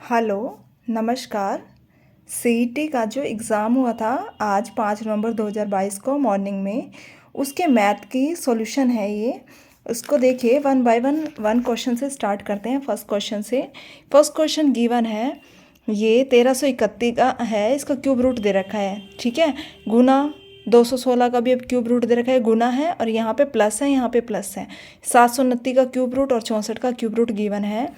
Hello, नमस्कार। CET का जो एग्ज़ाम हुआ था आज 5 नवंबर 2022 को मॉर्निंग में, उसके मैथ की सॉल्यूशन है ये। उसको देखिए वन बाय वन क्वेश्चन से स्टार्ट करते हैं। फर्स्ट क्वेश्चन से। फर्स्ट क्वेश्चन गिवन है, ये 1331 का है, इसका क्यूब रूट दे रखा है, ठीक है। गुना 216 का भी अब क्यूब रूट दे रखा है, गुना है, और यहाँ पे प्लस है, यहाँ पे प्लस है। 729 का क्यूब रूट और 64 का क्यूब रूट गिवन है।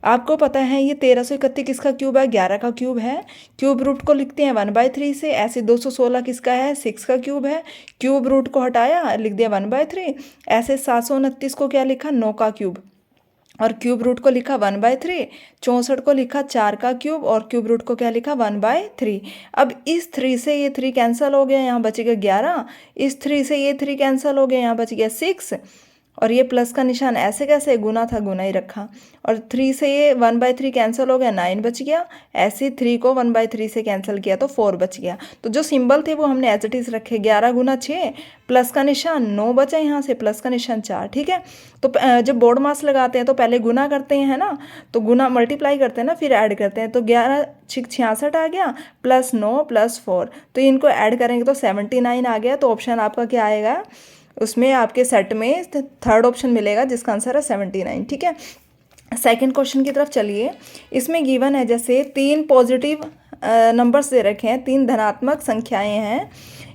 आपको पता है ये 1331 किसका क्यूब है, 11 का क्यूब है। क्यूब रूट को लिखते हैं 1/3 से। ऐसे 216 किसका है, 6 का क्यूब है। क्यूब रूट को हटाया, लिख दिया 1/3। ऐसे 729 को क्या लिखा, 9 का क्यूब, और क्यूब रूट को लिखा 1/3। 64 को लिखा 4 का क्यूब, और क्यूब रूट को क्या लिखा 1/3। अब इस 3 से ये 3 कैंसिल हो गया, यहाँ बच गया 11। इस 3 से ये 3 कैंसिल हो गया, यहाँ बच गया 6। और ये प्लस का निशान ऐसे कैसे, गुना था गुना ही रखा। और 3 से ये 1/3 कैंसिल हो गया, 9 बच गया। ऐसे 3 को 1/3 से कैंसिल किया तो 4 बच गया। तो जो सिंबल थे वो हमने एज इट इज़ रखे, 11 गुना 6, प्लस का निशान 9 बचा, यहाँ से प्लस का निशान 4, ठीक है। तो जब बोर्ड मास लगाते हैं तो पहले गुना करते हैं ना, तो गुना मल्टीप्लाई करते हैं ना, फिर ऐड करते हैं। तो 11 6 66 आ गया, प्लस 9 प्लस 4, तो इनको ऐड करेंगे तो 79 आ गया। तो ऑप्शन आपका क्या आएगा, उसमें आपके सेट में थर्ड ऑप्शन मिलेगा जिसका आंसर है 79, ठीक है। सेकंड क्वेश्चन की तरफ चलिए। इसमें गिवन है जैसे 3 पॉजिटिव नंबर्स दे रखे हैं, 3 धनात्मक संख्याएं हैं।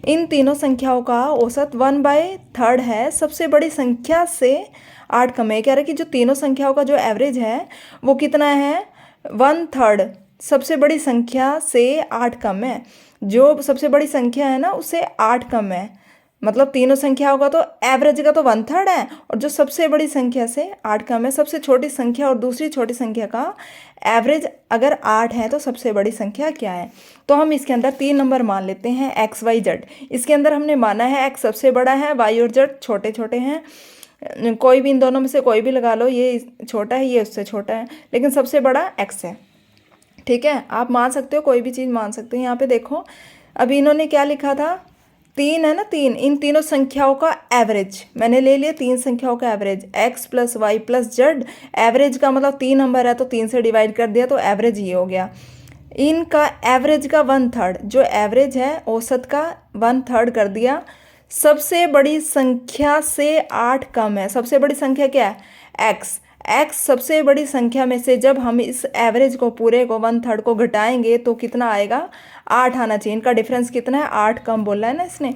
इन तीनों संख्याओं का औसत 1/3 है। सबसे बड़ी संख्या से 8 कम है। कह रहे कि जो तीनों संख्याओं का जो एवरेज है वो कितना है, 1/3। सबसे बड़ी संख्या से 8 कम है। जो सबसे बड़ी संख्या है ना उससे 8 कम है, मतलब तीनों संख्या होगा तो एवरेज का तो 1/3 है, और जो सबसे बड़ी संख्या से 8 कम है। सबसे छोटी संख्या और दूसरी छोटी संख्या का एवरेज अगर 8 है तो सबसे बड़ी संख्या क्या है। तो हम इसके अंदर 3 नंबर मान लेते हैं, एक्स वाई जेड। इसके अंदर हमने माना है एक्स सबसे बड़ा है, वाई और जेड छोटे छोटे हैं। कोई भी इन दोनों में से कोई भी लगा लो, ये छोटा है ये उससे छोटा है, लेकिन सबसे बड़ा एक्स है, ठीक है। आप मान सकते हो, कोई भी चीज़ मान सकते हो। यहाँ पे देखो अभी इन्होंने क्या लिखा था, 3 है ना, 3, इन तीनों संख्याओं का एवरेज मैंने ले लिया। 3 संख्याओं का average x plus y plus z. Average का मतलब 3 नंबर है तो 3 से डिवाइड कर दिया तो एवरेज ये हो गया। इनका एवरेज का 1/3, जो एवरेज है औसत का 1/3 कर दिया। सबसे बड़ी संख्या से 8 कम है। सबसे बड़ी संख्या क्या है, एक्स। एक्स सबसे बड़ी संख्या में से जब हम इस एवरेज को पूरे को 1/3 को घटाएंगे तो कितना आएगा, 8 आना चाहिए। इनका डिफरेंस कितना है, 8 कम बोला है ना इसने,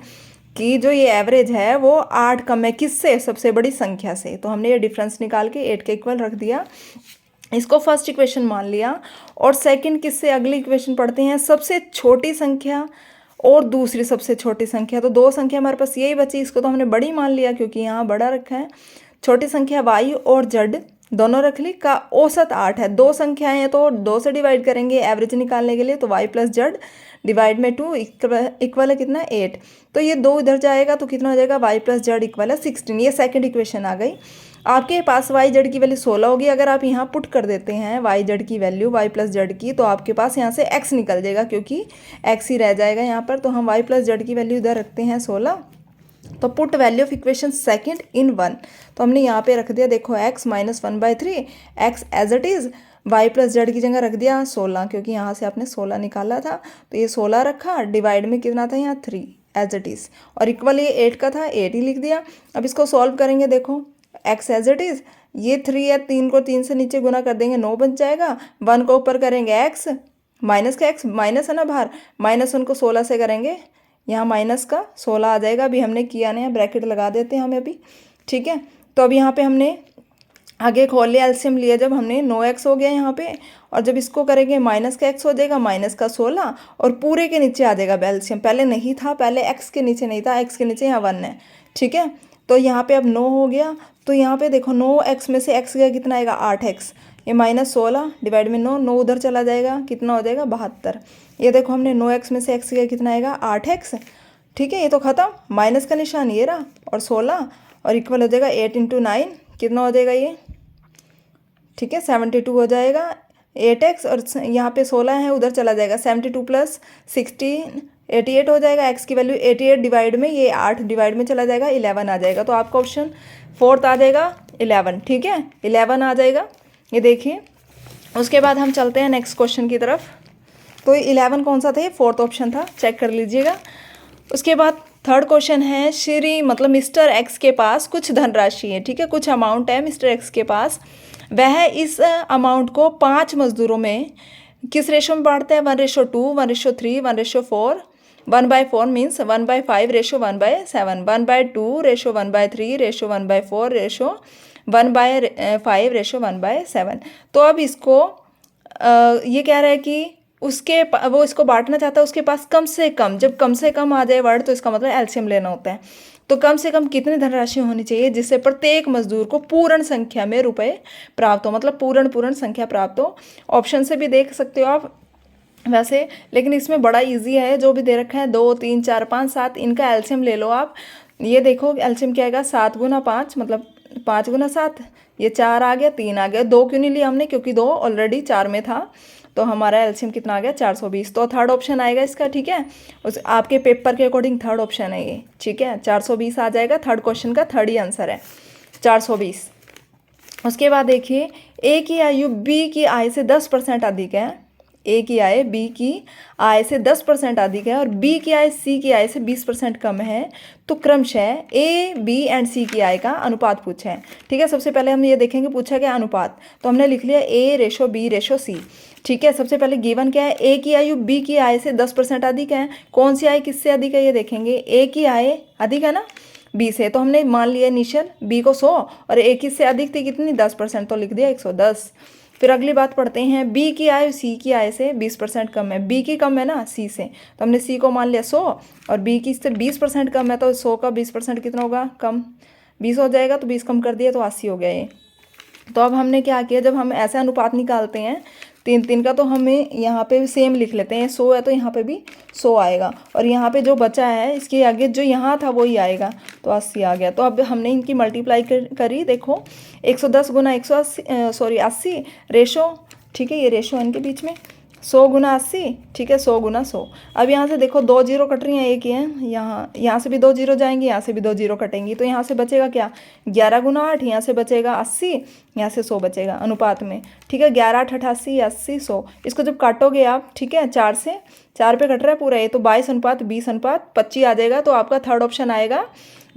कि जो ये एवरेज है वो 8 कम है किससे, सबसे बड़ी संख्या से। तो हमने ये डिफरेंस निकाल के 8 के इक्वल रख दिया। इसको फर्स्ट इक्वेशन मान लिया। और सेकंड किससे अगली इक्वेशन पढ़ते हैं, सबसे छोटी संख्या और दूसरी सबसे छोटी संख्या। तो 2 संख्या हमारे पास यही बची, इसको तो हमने बड़ी मान लिया क्योंकि यहाँ बड़ा रखा है। छोटी संख्या वाई और जेड दोनों रख ली, का औसत 8 है। 2 संख्याएं हैं तो 2 से डिवाइड करेंगे एवरेज निकालने के लिए, तो वाई प्लस जेड डिवाइड में 2 इक्वल है कितना, 8। तो ये 2 इधर जाएगा तो कितना हो जाएगा, वाई प्लस जेड इक्वल है 16। ये सेकंड इक्वेशन आ गई। आपके पास वाई जेड की वैल्यू 16 होगी। अगर आप यहाँ पुट कर देते हैं वाई जेड की वैल्यू, वाई प्लस जेड की, तो आपके पास यहाँ से एक्स निकल जाएगा क्योंकि एक्स ही रह जाएगा यहाँ पर। तो हम वाई प्लस जेड की वैल्यू इधर रखते हैं 16। तो put value of equation second in 1। तो हमने यहाँ पे रख दिया, देखो x minus 1/3, X as it is. Y plus Z की जगह रख दिया 16 क्योंकि यहाँ से आपने 16 निकाला था, तो ये 16 रखा। डिवाइड में कितना था यहाँ 3 एज इट इज़, और इक्वल ये 8 का था, 8 ही लिख दिया। अब इसको सॉल्व करेंगे, देखो x एज इट इज़, ये 3 है, 3 को 3 से नीचे गुना कर देंगे 9 बच जाएगा। 1 को ऊपर करेंगे x, माइनस का x, माइनस है ना बाहर, माइनस उनको 16 से करेंगे, यहाँ माइनस का 16 आ जाएगा। अभी हमने किया नहीं, ब्रैकेट लगा देते हैं हमें अभी, ठीक है। तो अब यहाँ पे हमने आगे खोल लिया, एलसीएम लिया जब हमने, 9x हो गया यहाँ पे, और जब इसको करेंगे माइनस का x हो जाएगा, माइनस का 16, और पूरे के नीचे आ जाएगा एलसीएम। पहले नहीं था, पहले x के नीचे नहीं था, x के नीचे यहाँ 1 है, ठीक है। तो यहाँ पे अब 9 हो गया। तो यहाँ पे देखो 9x में से x गया कितना आएगा, 8x। ये माइनस 16 डिवाइड में 9, 9 उधर चला जाएगा, कितना हो जाएगा 72। ये देखो हमने 9x में से x गया कितना आएगा, 8x, ठीक है। ये तो ख़त्म, माइनस का निशान ये रहा, और 16, और इक्वल हो जाएगा 8 × 9, कितना हो जाएगा ये, ठीक है 72 हो जाएगा। 8x और यहाँ पे 16 है, उधर चला जाएगा, 72 + 16 88 हो जाएगा। x की वैल्यू 88 डिवाइड में ये 8 डिवाइड में चला जाएगा, 11 आ जाएगा। तो आपका ऑप्शन फोर्थ आ जाएगा 11, ठीक है 11 आ जाएगा। ये देखिए उसके बाद हम चलते हैं नेक्स्ट क्वेश्चन की तरफ। तो 11 कौन सा था, ये 4th ऑप्शन था, चेक कर लीजिएगा। उसके बाद 3rd क्वेश्चन है, श्री मतलब मिस्टर एक्स के पास कुछ धनराशि है, ठीक है, कुछ अमाउंट है मिस्टर एक्स के पास। वह इस अमाउंट को 5 मजदूरों में किस रेशो में बांटते हैं, 1:2, 1:3, 1:4। 1/4 means 1/5 ratio 1/7, 1/2 ratio 1/3 ratio 1/4 ratio 1/5 ratio 1/7। तो अब इसको ये कह रहा है कि वो इसको बांटना चाहता है उसके पास कम से कम, जब कम से कम आ जाए वर्ड तो इसका मतलब एलसीएम लेना होता है। तो कम से कम कितनी धनराशि होनी चाहिए जिससे प्रत्येक मजदूर को पूर्ण संख्या में रुपए प्राप्त हो, मतलब पूर्ण संख्या प्राप्त हो। ऑप्शन से भी देख सकते हो आप वैसे, लेकिन इसमें बड़ा इजी है, जो भी दे रखा है 2, 3, 4, 5, 7, इनका एलसीएम ले लो आप। ये देखो एलसीएम क्या आएगा, 7 × 5 मतलब 5 × 7, ये 4 आ गया, 3 आ गया। 2 क्यों नहीं लिया हमने, क्योंकि 2 ऑलरेडी 4 में था, तो हमारा एलसीएम कितना आ गया, 420। तो 3rd ऑप्शन आएगा इसका, ठीक है, उस आपके पेपर के अकॉर्डिंग 3rd ऑप्शन है ये, ठीक है, 420 आ जाएगा। 3rd क्वेश्चन का 3rd ही आंसर है 420। उसके बाद देखिए, ए की आयु बी की आय से 10% अधिक है, ए की आय बी की आय से 10% अधिक है और बी की आय सी की आय से 20% कम है, तो क्रमशः ए, बी एंड सी की आय का अनुपात पूछा है, ठीक है। सबसे पहले हम ये देखेंगे पूछा गया अनुपात, तो हमने लिख लिया A:B:C, ठीक है। सबसे पहले गिवन क्या है, ए की आयु बी की आय से 10% अधिक है। कौन सी आय किससे अधिक है ये देखेंगे, ए की आय अधिक है ना बी से, तो हमने मान लिया इनिशियल बी को 100 और ए किससे अधिक थी कितनी, 10%, तो लिख दिया 110। फिर अगली बात पढ़ते हैं, बी की आय सी की आय से 20% कम है, बी की कम है ना सी से, तो हमने सी को मान लिया 100 और बी की इससे 20% कम है, तो 100 का 20% कितना होगा, कम 20 हो जाएगा, तो 20 कम कर दिया तो 80 हो गया ये। तो अब हमने क्या किया, जब हम ऐसे अनुपात निकालते हैं 3 का, तो हमें यहाँ पे भी सेम लिख लेते हैं, 100 है तो यहाँ पे भी 100 आएगा और यहाँ पे जो बचा है इसके आगे जो यहाँ था वही आएगा, तो 80 आ गया। तो अब हमने इनकी मल्टीप्लाई करी, देखो 110 × 80 रेशो, ठीक है, ये रेशो इनके बीच में 100 × 80, ठीक है, 100 × 100। अब यहाँ से देखो 2 जीरो कट रही हैं, एक ही है, यहाँ से भी 2 जीरो जाएंगी, यहाँ से भी 2 जीरो कटेंगी, तो यहाँ से बचेगा क्या, 11 × 8, यहाँ से बचेगा 80, यहाँ से 100 बचेगा अनुपात में, ठीक है। 11, 8, 88, 80, 100, इसको जब काटोगे आप, ठीक है, 4 से 4 पे कट रहा है पूरा ये, तो 22:20:25 आ जाएगा। तो आपका 3rd ऑप्शन आएगा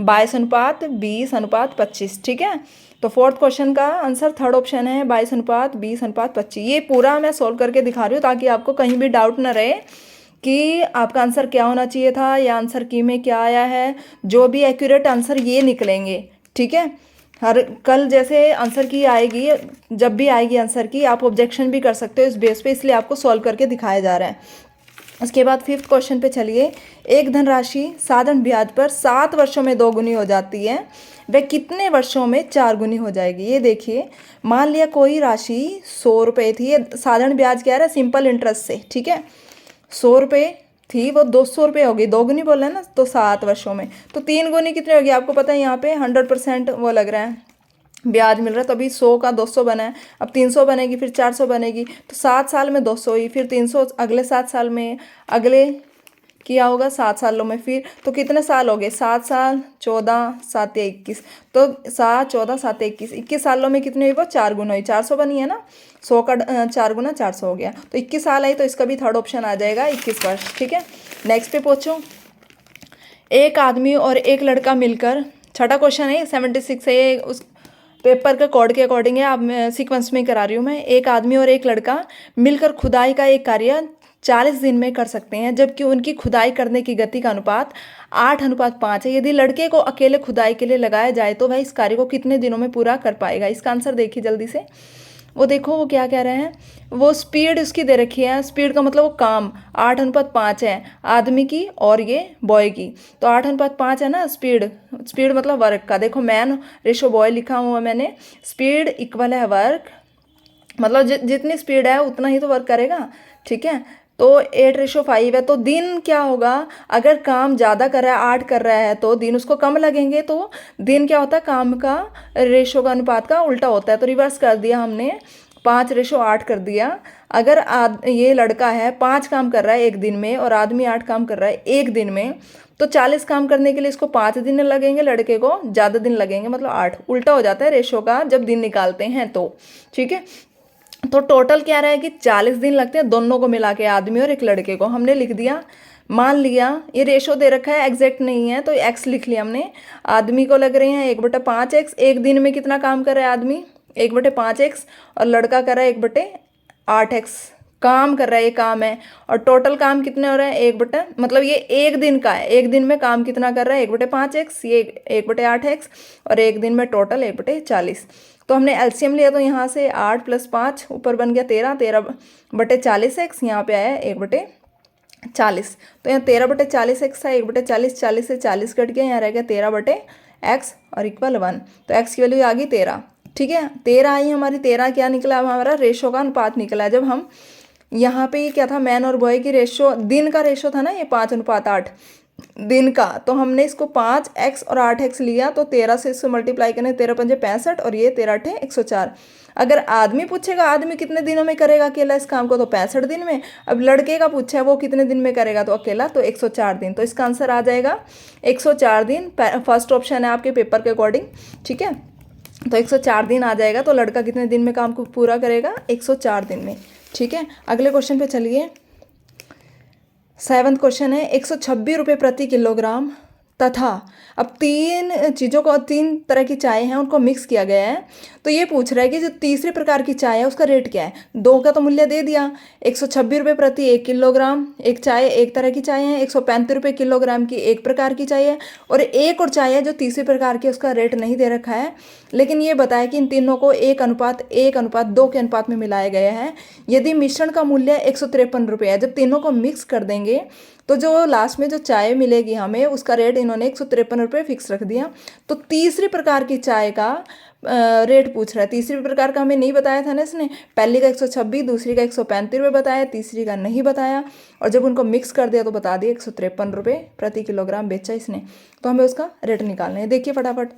22:20:25, ठीक है। तो 4th क्वेश्चन का आंसर 3rd ऑप्शन है 22:20:25। ये पूरा मैं सॉल्व करके दिखा रही हूँ ताकि आपको कहीं भी डाउट ना रहे कि आपका आंसर क्या होना चाहिए था या आंसर की में क्या आया है। जो भी एक्यूरेट आंसर ये निकलेंगे, ठीक है। हर कल जैसे आंसर की आएगी, जब भी आएगी आंसर की, आप ऑब्जेक्शन भी कर सकते हो इस बेस पे, इसलिए आपको सॉल्व करके दिखाया जा रहा है। उसके बाद 5th क्वेश्चन पे चलिए, एक धनराशि साधारण ब्याज पर 7 वर्षों में 2 गुनी हो जाती है, वह कितने वर्षों में 4 गुनी हो जाएगी। ये देखिए, मान लिया कोई राशि 100 रुपये थी, ये साधारण ब्याज क्या है, सिंपल इंटरेस्ट से, ठीक है, 100 रुपये थी, वो 200 रुपये होगी, 2 गुनी बोला है ना, तो 7 वर्षों में, तो 3 गुनी कितनी होगी, आपको पता है यहाँ पे 100% वो लग रहा है ब्याज मिल रहा है, तो अभी 100 का 200 बना है, अब 300 बनेगी, फिर 400 बनेगी, तो 7 साल में 200 हुई, फिर 300 अगले 7 साल में, अगले किया होगा 7 सालों में, फिर तो कितने साल हो गए, 7 साल, 14, 7 या 21, तो 7, 14, 7, 21 सालों में कितनी हुई, वो 4 गुना हुई, 400 बनी है ना, 100 का 4 गुना 400 हो गया, तो 21 साल आई, तो इसका भी 3rd ऑप्शन आ जाएगा 21 वर्ष, ठीक है। नेक्स्ट पे पूछो, एक आदमी और एक लड़का मिलकर, छठा क्वेश्चन है 76 है, उस पेपर के कोड के अकॉर्डिंग है, अब मैं सीक्वेंस में करा रही हूँ मैं। एक आदमी और एक लड़का मिलकर खुदाई का एक कार्य 40 दिन में कर सकते हैं, जबकि उनकी खुदाई करने की गति का अनुपात 8:5 है। यदि लड़के को अकेले खुदाई के लिए लगाया जाए तो वह इस कार्य को कितने दिनों में पूरा कर पाएगा। इसका आंसर देखिए जल्दी से, वो देखो वो क्या कह रहे हैं, वो स्पीड उसकी दे रखी है, स्पीड का मतलब वो काम 8:5 है आदमी की और ये बॉय की, तो 8:5 है ना स्पीड, स्पीड मतलब वर्क का, देखो मैन रेशो बॉय लिखा हुआ मैंने, स्पीड इक्वल है वर्क, मतलब जितनी स्पीड है उतना ही तो वर्क करेगा, ठीक है। तो 8:5 है, तो दिन क्या होगा, अगर काम ज़्यादा कर रहा है 8 कर रहा है तो दिन उसको कम लगेंगे, तो दिन क्या होता है, काम का रेशो का अनुपात का उल्टा होता है, तो रिवर्स कर दिया हमने, 5:8 कर दिया। अगर ये लड़का है 5 काम कर रहा है एक दिन में और आदमी 8 काम कर रहा है एक दिन में, तो 40 काम करने के लिए इसको 5 दिन लगेंगे, लड़के को ज़्यादा दिन लगेंगे, मतलब 8, उल्टा हो जाता है रेशो का जब दिन निकालते हैं तो, ठीक है। तो टोटल क्या रहा है कि 40 दिन लगते हैं दोनों को मिला के, आदमी और एक लड़के को। हमने लिख दिया, मान लिया ये रेशो दे रखा है, एग्जैक्ट नहीं है तो एक्स लिख लिया हमने। आदमी को लग रहे हैं 1/5 एक्स। एक दिन में कितना काम कर रहा है आदमी? 1/5 एक्स। और लड़का कर रहा है 1/8 एक्स काम कर रहा है, ये काम है। और टोटल काम कितने हो रहे हैं? मतलब ये एक दिन का है, एक दिन में काम कितना कर रहा है? 1/5 एक्स, ये 1/8 एक्स, और एक दिन में टोटल 1/40। तो हमने एलसीएम लिया, तो यहाँ से 8 + 5 ऊपर बन गया 13, 13/40 एक्स, यहाँ पे आया 1/40। तो यहाँ 13/40 एक्स था, 1/40, 40 से 40 कट गया, यहाँ रह गया 13/एक्स और इक्वल 1। तो एक्स की वैल्यू आ गई 13। ठीक है, 13 आई हमारी। 13 क्या निकला? अब हमारा रेशो का अनुपात निकला है। जब हम यहाँ पे ये क्या था, मैन और बॉय की रेशो, दिन का रेशो था ना ये 5:8 दिन का। तो हमने इसको 5x और 8x लिया, तो 13 से इसको मल्टीप्लाई करें, 13×5 = 65 और ये 13×8 = 104। अगर आदमी पूछेगा आदमी कितने दिनों में करेगा अकेला इस काम को, तो 65 दिन में। अब लड़के का पूछा है वो कितने दिन में करेगा तो अकेला, तो 104 दिन। तो इसका आंसर आ जाएगा 104 दिन। फर्स्ट ऑप्शन है आपके पेपर के अकॉर्डिंग। ठीक है, तो 104 दिन आ जाएगा। तो लड़का कितने दिन में काम को पूरा करेगा? 104 दिन में। ठीक है, अगले क्वेश्चन पे चलिए। 7वां क्वेश्चन है, 126 रुपये प्रति किलोग्राम तथा, अब तीन चीज़ों को, 3 तरह की चाय हैं उनको मिक्स किया गया है। तो ये पूछ रहा है कि जो तीसरे प्रकार की चाय है उसका रेट क्या है। 2 का तो मूल्य दे दिया, 126 रुपये प्रति 1 किलोग्राम। एक चाय एक तरह की चाय है, 135 रुपये किलोग्राम की एक प्रकार की चाय है, और एक और चाय है जो तीसरे प्रकार की, उसका रेट नहीं दे रखा है। लेकिन ये बताया कि इन तीनों को 1:1:2 के अनुपात में मिलाया गया है। यदि मिश्रण का मूल्य 153 रुपये है, जब तीनों को मिक्स कर देंगे तो जो लास्ट में जो चाय मिलेगी हमें, उसका रेट इन्होंने 153 रुपये फिक्स रख दिया। तो तीसरी प्रकार की चाय का रेट पूछ रहा है। तीसरी प्रकार का हमें नहीं बताया था ना इसने। पहली का 126, दूसरी का 135 रुपये बताया, तीसरी का नहीं बताया। और जब उनको मिक्स कर दिया तो बता दिया 153 रुपये प्रति किलोग्राम बेचा इसने। तो हमें उसका रेट निकालना है। देखिए फटाफट,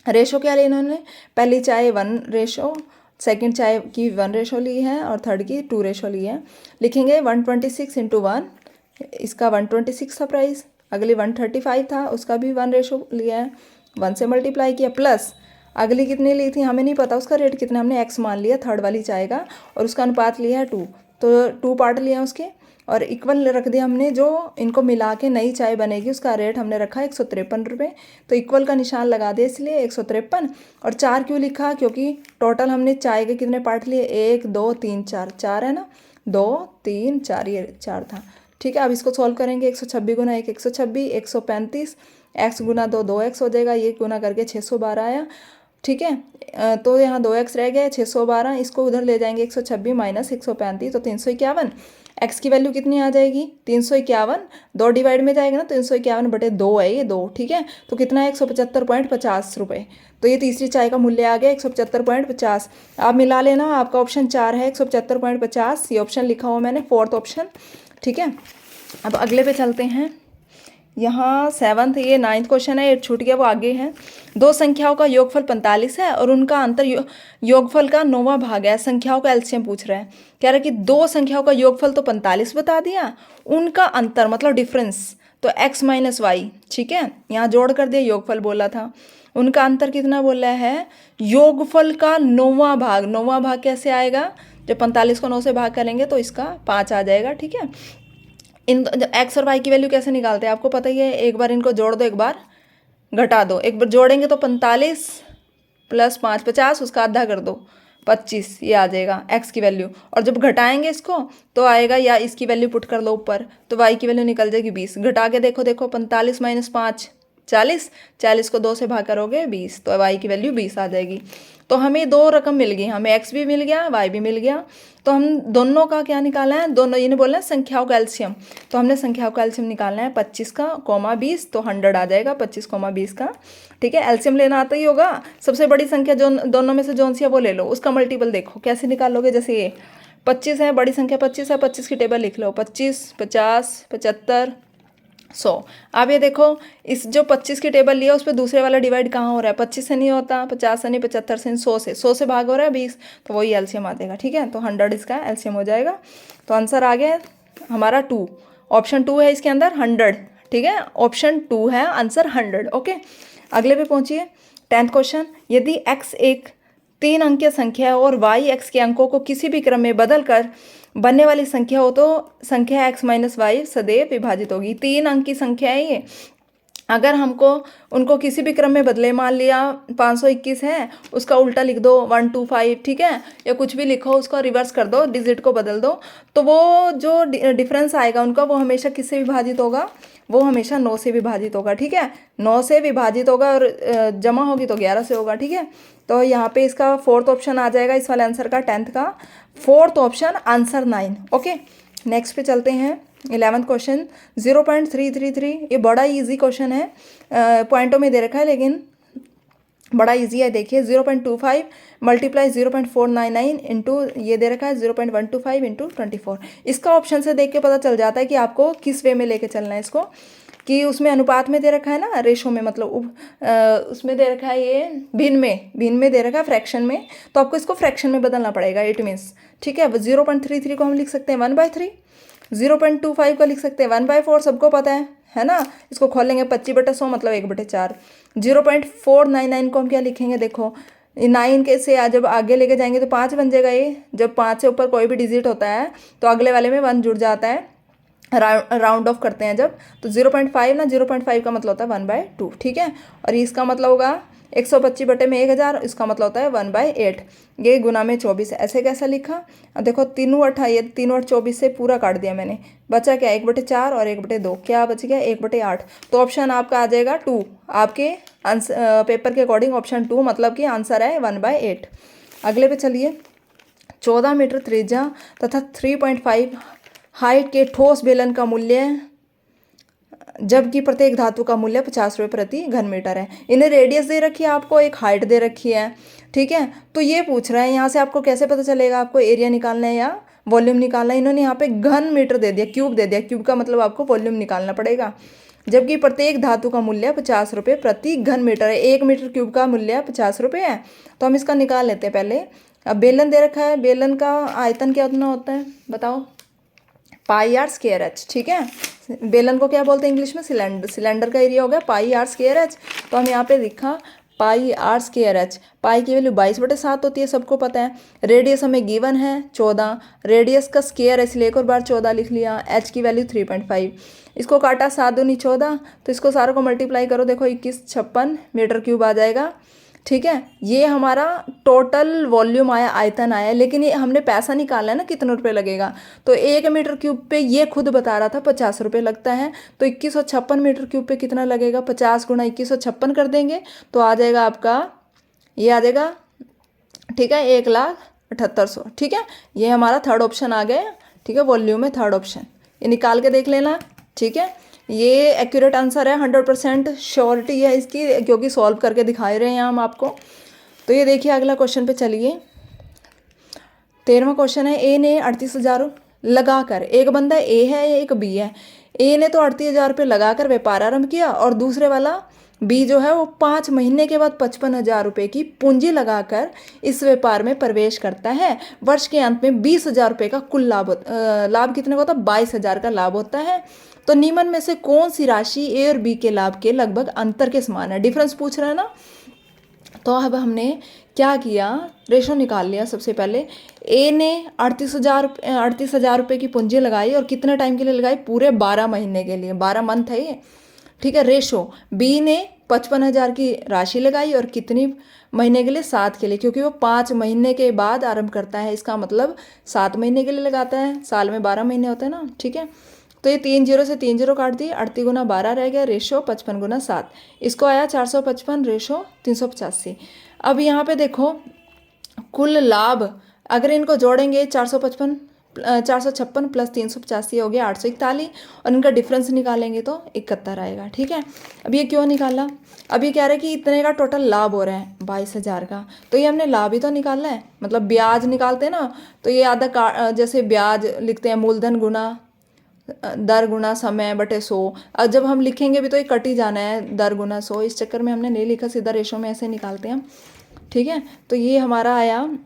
रेशो क्या लिया इन्होंने? पहली चाय 1 रेशो, सेकंड चाय की 1 रेशो ली है, और थर्ड की 2 रेशो ली है। लिखेंगे 126 × 1, इसका 126 था प्राइस। अगली 135 था, उसका भी 1 रेशो लिया है, 1 से मल्टीप्लाई किया, प्लस अगली कितनी ली थी हमें नहीं पता उसका रेट कितना, हमने x मान लिया थर्ड वाली चाय का, और उसका अनुपात लिया है 2। तो 2 पार्ट लिया उसके, और इक्वल रख दिया हमने। जो इनको मिला के नई चाय बनेगी उसका रेट हमने रखा 153 रुपये। तो इक्वल का निशान लगा दिया, इसलिए 153। और 4 क्यों लिखा? क्योंकि टोटल हमने चाय के कितने पार्ट लिए? 1 2 3 4, 4 है ना, 2 3 4, ये 4 था। ठीक है, अब इसको सॉल्व करेंगे। 126 × 1 126, 135, x × 2 2x हो जाएगा, ये गुना करके 612 आया। ठीक है, तो यहाँ 2x रह गया, 612। इसको उधर ले जाएंगे, 126 - 135, तो 351। x की वैल्यू कितनी आ जाएगी? 351। 2 डिवाइड में जाएगा ना, 351/2 है ये 2। ठीक है, तो कितना है? 175.50 रुपये। तो ये तीसरी चाय का मूल्य आ गया 175.50। आप मिला लेना, आपका ऑप्शन 4 है 175.50, ये ऑप्शन लिखा हुआ मैंने, 4th ऑप्शन। ठीक है, अब अगले पे चलते हैं। यहाँ 7th, ये 9th क्वेश्चन है, 8 छूट गया, वो आगे है। 2 संख्याओं का योगफल 45 है और उनका अंतर योगफल का 9वां भाग है। संख्याओं का एलसीएम पूछ रहा है। कह रहा है कि 2 संख्याओं का योगफल तो 45 बता दिया, उनका अंतर मतलब डिफरेंस तो x - y। ठीक है, यहाँ जोड़ कर दिया, योगफल बोला था। उनका अंतर कितना बोला है? योगफल का 9वां भाग। 9वां भाग कैसे आएगा? जब 45 को 9 से भाग करेंगे तो इसका 5 आ जाएगा। ठीक है, इन एक्स और वाई की वैल्यू कैसे निकालते हैं आपको पता ही है। एक बार इनको जोड़ दो, एक बार घटा दो। एक बार जोड़ेंगे तो 45 + 5 50, उसका आधा कर दो 25, ये आ जाएगा एक्स की वैल्यू। और जब घटाएंगे इसको तो आएगा, या इसकी वैल्यू पुट कर लो ऊपर, तो वाई की वैल्यू निकल जाएगी 20। घटा के देखो 45 - 5 40, 40 को 2 से भाग करोगे 20, तो वाई की वैल्यू 20 आ जाएगी। तो हमें 2 रकम मिल गई, हमें एक्स भी मिल गया, वाई भी मिल गया। तो हम दोनों का क्या निकालना है? दोनों, इन्हें बोलना है संख्याओं का एलसीएम। तो हमने संख्याओं का एलसीएम निकालना है 25 का, 20, तो 100 आ जाएगा 25, 20 का। ठीक है, एलसीएम लेना आता ही होगा। सबसे बड़ी संख्या जो दोनों में से जौन सी है वो ले लो, उसका मल्टीपल देखो कैसे निकालोगे। जैसे ये 25 है, बड़ी संख्या 25 है, 25 की टेबल लिख लो, 25 50 75 100। अब ये देखो, इस जो 25 की टेबल लिया उस पर दूसरे वाला डिवाइड कहाँ हो रहा है? 25 से नहीं होता, 50 से नहीं, 75 से, 100 से भाग हो रहा है 20, तो वही एलसीएम आ जाएगा। ठीक है, तो 100 इसका एलसीएम हो जाएगा। तो आंसर आ गया हमारा 2, ऑप्शन 2 है इसके अंदर 100। ठीक है, ऑप्शन 2 है आंसर 100। ओके, अगले पे पहुंचिए। 10th क्वेश्चन, यदि x एक 3 अंकीय संख्या है और वाई एक्स के अंकों को किसी भी क्रम में बदल कर बनने वाली संख्या हो तो संख्या एक्स माइनस वाई सदैव विभाजित होगी। 3 अंक की संख्या है ये, अगर हमको उनको किसी भी क्रम में बदले, मान लिया 521 है, उसका उल्टा लिख दो 125, ठीक है, या कुछ भी लिखो, उसको रिवर्स कर दो, डिजिट को बदल दो, तो वो जो डिफरेंस आएगा उनका वो हमेशा किससे विभाजित होगा, वो हमेशा 9 से विभाजित होगा, ठीक है, 9 से विभाजित होगा और जमा होगी तो 11 से होगा, ठीक है। तो यहाँ पे इसका फोर्थ ऑप्शन आ जाएगा इस वाले आंसर का, 10th का fourth option answer 9। Okay, next पे चलते हैं। 11th क्वेश्चन 0.333, ये बड़ा इजी क्वेश्चन है, पॉइंटों में दे रखा है लेकिन बड़ा इजी है। देखिए 0.25 मल्टीप्लाई 0.499 इंटू ये दे रखा है 0.125 इंटू 24। इसका ऑप्शन से देख के पता चल जाता है कि आपको किस वे में लेके चलना है इसको, कि उसमें अनुपात में दे रखा है ना, रेशो में, मतलब उसमें दे रखा है ये भिन्न में दे रखा है फ्रैक्शन में, तो आपको इसको फ्रैक्शन में बदलना पड़ेगा। इट मीन्स, ठीक है, 0.33 को हम लिख सकते हैं 1/3, 0.25 को लिख सकते हैं 1/4, सबको पता है ना। इसको खोलेंगे 25/100 मतलब 1/4। 0.499 को हम क्या लिखेंगे, देखो 9 के से जब आगे लेके जाएंगे तो 5 बन जाएगा ये, जब 5 से ऊपर कोई भी डिजिट होता है तो अगले वाले में 1 जुड़ जाता है, राउंड ऑफ करते हैं जब, तो 0.5 ना, 0.5 का मतलब होता है 1/2, ठीक है। और इसका मतलब होगा 125 बटे में 1000, इसका मतलब होता है 1/8, ये गुना में 24। ऐसे कैसा लिखा, देखो 3 8 ये 3 8 24 से पूरा काट दिया मैंने, बचा क्या 1/4 और 1/2, क्या बच गया 1/8। तो ऑप्शन आपका आ जाएगा 2, आपके आंसर पेपर के अकॉर्डिंग ऑप्शन 2 मतलब कि आंसर है 1/8। अगले पे चलिए। 14 मीटर त्रिज्या तथा 3.5 हाइट के ठोस बेलन का मूल्य, जबकि प्रत्येक धातु का मूल्य 50 रुपये प्रति घन मीटर है। इन्हें रेडियस दे रखी है आपको, एक हाइट दे रखी है, ठीक है। तो ये पूछ रहा है यहाँ से आपको कैसे पता चलेगा आपको एरिया निकालना है या वॉल्यूम निकालना है। इन्होंने यहाँ पे घन मीटर दे दिया, क्यूब दे दिया, क्यूब का मतलब आपको वॉल्यूम निकालना पड़ेगा। जबकि प्रत्येक धातु का मूल्य 50 रुपये प्रति घन मीटर है, 1 मीटर क्यूब का मूल्य 50 रुपये है, तो हम इसका निकाल लेते हैं पहले। अब बेलन दे रखा है, बेलन का आयतन क्या उतना होता है बताओ, πr²h, ठीक है। बेलन को क्या बोलते हैं इंग्लिश में, सिलेंडर, सिलेंडर का एरिया हो गया πr²h। तो हम यहाँ पे लिखा πr²h, पाई की वैल्यू 22/7 होती है, सबको पता है। रेडियस हमें गिवन है 14, रेडियस का स्क्वायर है इसलिए एक और बार 14 लिख लिया। h की वैल्यू 3.5, इसको काटा 7 दूनी 14, तो इसको सारों को मल्टीप्लाई करो, देखो 2156 मीटर क्यूब आ जाएगा, ठीक है। ये हमारा टोटल वॉल्यूम आया, आयतन आया, लेकिन ये हमने पैसा निकाला है ना कितने रुपए लगेगा, तो 1 मीटर क्यूब पे ये खुद बता रहा था 50 रुपये लगता है, तो 2156 मीटर क्यूब पे कितना लगेगा, 50 गुणा 2156 कर देंगे तो आ जाएगा आपका, ये आ जाएगा, ठीक है, 1,78,000, ठीक है। ये हमारा थर्ड ऑप्शन आ गया, ठीक है, वॉल्यूम में थर्ड ऑप्शन, ये निकाल के देख लेना, ठीक है। ये एक्यूरेट आंसर है, 100% श्योरिटी है इसकी, क्योंकि सॉल्व करके दिखा रहे हैं हम आपको। तो ये देखिए अगला क्वेश्चन पे चलिए। 13वां क्वेश्चन है, ए ने 38,000 लगाकर, एक बंदा ए है एक बी है, ए ने तो 38,000 रुपये लगाकर व्यापार आरंभ किया और दूसरे वाला बी जो है वो 5 महीने के बाद 55,000 रुपये की पूंजी लगाकर इस व्यापार में प्रवेश करता है। वर्ष के अंत में 20,000 रुपये का कुल लाभ कितने का होता है, 22,000 का लाभ होता है। तो निम्न में से कौन सी राशि ए और बी के लाभ के लगभग अंतर के समान है, डिफरेंस पूछ रहा है ना। तो अब हमने क्या किया, रेशो निकाल लिया। सबसे पहले ए ने 38,000 रुपये की पूंजी लगाई और कितने टाइम के लिए लगाई, पूरे 12 महीने के लिए, 12 मंथ है ये, ठीक है। रेशो बी ने 55,000 की राशि लगाई और कितनी महीने के लिए, 7 के लिए, क्योंकि वो 5 महीने के बाद आरंभ करता है, इसका मतलब 7 महीने के लिए लगाता है, साल में 12 महीने होते हैं ना, ठीक है। तो ये 3 0 से 3 0 काट दी, 38 गुना 12 रह गया, रेशो 55 गुना 7, इसको आया 455, रेशो 385। अब यहाँ पे देखो कुल लाभ, अगर इनको जोड़ेंगे 456 प्लस 385 हो गया 841, और इनका डिफरेंस निकालेंगे तो 71 आएगा, ठीक है। अब ये क्यों निकाला, अब ये कह रहे हैं कि इतने का टोटल लाभ हो रहा है 22,000 का, तो ये हमने लाभ ही तो निकालना है, मतलब ब्याज निकालते हैं ना, तो ये आधा जैसे ब्याज लिखते हैं मूलधन गुना दर गुना समय बटे 100, अब जब हम लिखेंगे भी तो ये कट ही जाना है, दर गुना 100, इस चक्कर में हमने नहीं लिखा, सीधा रेशो में ऐसे निकालते हैं हम, ठीक है। तो ये हमारा आया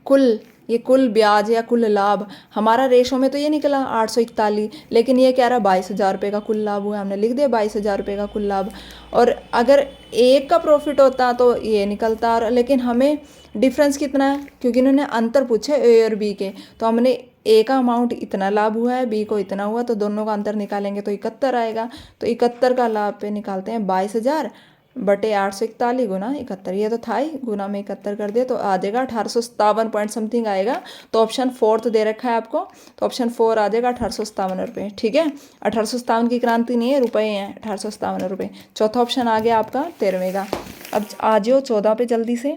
कुल, ये कुल ब्याज या कुल लाभ हमारा रेशो में तो ये निकला 841, लेकिन ये कह रहा 22,000 रुपये का कुल लाभ हुआ, हमने लिख दिया 22,000 रुपये का कुल लाभ। और अगर एक का प्रॉफिट होता तो ये निकलता, लेकिन हमें डिफरेंस कितना है, क्योंकि इन्होंने अंतर पूछे ए और बी के, तो हमने ए का अमाउंट इतना लाभ हुआ है, बी को इतना हुआ, तो दोनों का अंतर निकालेंगे तो 71 आएगा। तो 71 का लाभ पे निकालते हैं 22,000 बटे 841 गुना 71, ये तो था ही, गुना में 71 कर दिया तो आ जाएगा 1857 पॉइंट समथिंग आएगा। तो ऑप्शन 4 दे रखा है आपको, तो ऑप्शन 4 आ जाएगा 1857 रुपये। ठीक है, 1857 की क्रांति नहीं है, रुपये हैं, 1857 रुपये। चौथा ऑप्शन आ गया आपका 13वें का। अब आ जाओ 14 पे जल्दी से।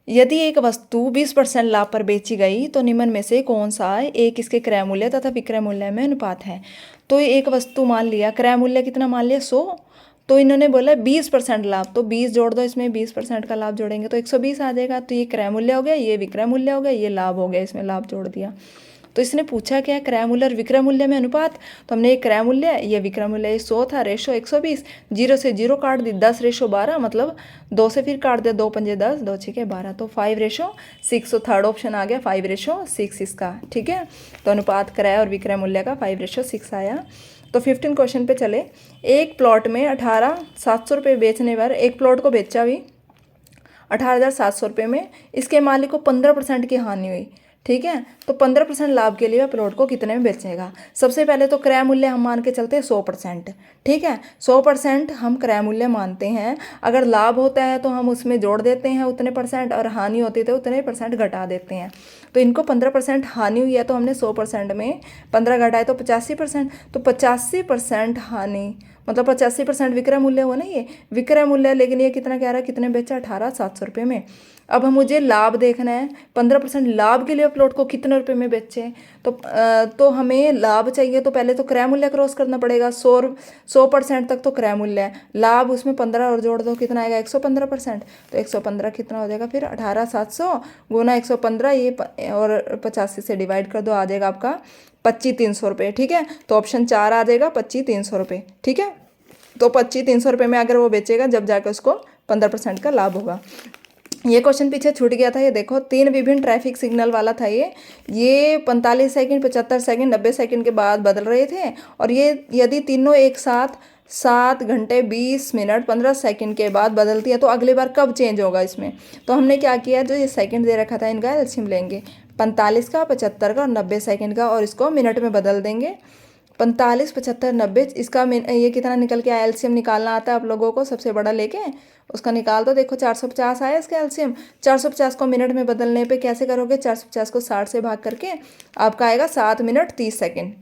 यदि एक वस्तु 20% लाभ पर बेची गई तो निम्न में से कौन सा एक इसके क्रय मूल्य तथा विक्रय मूल्य में अनुपात है। तो एक वस्तु मान लिया, क्रय मूल्य कितना मान लिया 100, तो इन्होंने बोला 20% लाभ, तो 20 जोड़ दो इसमें, 20% का लाभ जोड़ेंगे तो 120 आ जाएगा। तो ये क्रय मूल्य हो गया, ये विक्रय मूल्य हो गया, ये लाभ हो गया, इसमें लाभ जोड़ दिया। तो इसने पूछा क्या, क्रय मूल्य और विक्रय मूल्य में अनुपात, तो हमने ये क्रय मूल्य, ये विक्रय मूल्य, ये 100 था, रेशो 120, 0 से 0 काट दी, 10:12, मतलब 2 से फिर काट दिया, 2 पंजे 10, 2 छके 12, तो 5:6। तो थर्ड ऑप्शन आ गया 5:6 इसका। ठीक है, तो अनुपात क्रय और विक्रय मूल्य का 5:6 आया। तो 15 क्वेश्चन पे चले। एक प्लॉट में 18,700 रुपये बेचने पर, एक प्लॉट को बेचा भी 18,700 रुपये में, इसके मालिक को 15% की हानि हुई। ठीक है, तो 15% लाभ के लिए वह प्लॉट को कितने में बेचेगा। सबसे पहले तो क्रय मूल्य हम मान के चलते हैं 100%। ठीक है, 100% हम क्रय मूल्य मानते हैं। अगर लाभ होता है तो हम उसमें जोड़ देते हैं उतने परसेंट, और हानि होती है तो उतने परसेंट घटा देते हैं। तो इनको 15% हानि हुई है, तो हमने 100% में 15 घटाए तो 85%, तो 85% हानि मतलब 85% विक्रय मूल्य हुआ ना, ये विक्रय मूल्य। लेकिन ये कितना कह रहा है, कितने बेचा, 18,700 रुपये में। अब हम मुझे लाभ देखना है, 15% लाभ के लिए प्लॉट को कितने रुपए में बेचे। तो हमें लाभ चाहिए, तो पहले तो क्रय मूल्य क्रॉस करना पड़ेगा। 100% तक तो क्रय मूल्य है, लाभ उसमें 15 और जोड़ दो, कितना आएगा 115%। तो 115 कितना हो जाएगा फिर, 18,700 गुना 115, ये और 85 से डिवाइड कर दो, आ जाएगा आपका 25,300 रुपये। ठीक है, तो ऑप्शन 4 आ जाएगा 25,300 रुपये। ठीक है, तो 25,300 रुपये में अगर वो बेचेगा, जब जाकर उसको 15% का लाभ होगा। ये क्वेश्चन पीछे छूट गया था, ये देखो 3 विभिन्न ट्रैफिक सिग्नल वाला था ये 45 सेकंड, 75 सेकंड, 90 सेकंड के बाद बदल रहे थे। और ये यदि तीनों एक साथ 7 घंटे 20 मिनट 15 सेकंड के बाद बदलती है, तो अगली बार कब चेंज होगा इसमें। तो हमने क्या किया, जो ये सेकंड दे रखा था इनका एलसीएम लेंगे, 45 का, 75 का और 90 सेकंड का, और इसको मिनट में बदल देंगे। 45, 75, 90, इसका ये कितना निकल के आया, एलसीएम निकालना आता है आप लोगों को, सबसे बड़ा लेके उसका निकाल दो। देखो 450 आया इसका एलसीएम। 450 को मिनट में बदलने पे कैसे करोगे, 450 को 60 से भाग करके आपका आएगा 7 मिनट 30 सेकंड।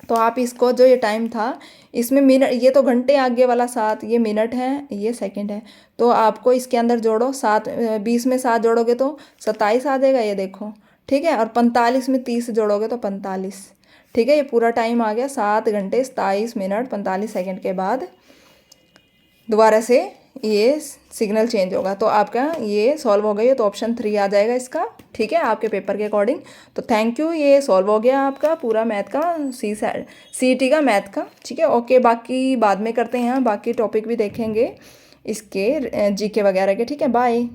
तो आप इसको, जो ये टाइम था इसमें मिनट, ये तो घंटे आगे वाला 7, ये मिनट है, ये सेकंड है। तो आपको इसके अंदर जोड़ो, 7 20 में 7 जोड़ोगे तो 27 आ जाएगा, ये देखो। ठीक है, और 45 में 30 जोड़ोगे तो 45। ठीक है, ये पूरा टाइम आ गया 7 घंटे 27 मिनट 45 सेकंड के बाद दोबारा से ये सिग्नल चेंज होगा। तो आपका ये सॉल्व हो गई, तो ऑप्शन 3 आ जाएगा इसका। ठीक है, आपके पेपर के अकॉर्डिंग। तो थैंक यू, ये सॉल्व हो गया आपका पूरा मैथ का, CET का मैथ का। ठीक है, ओके, बाकी बाद में करते हैं, बाकी टॉपिक भी देखेंगे इसके, GK वगैरह के। ठीक है, बाय।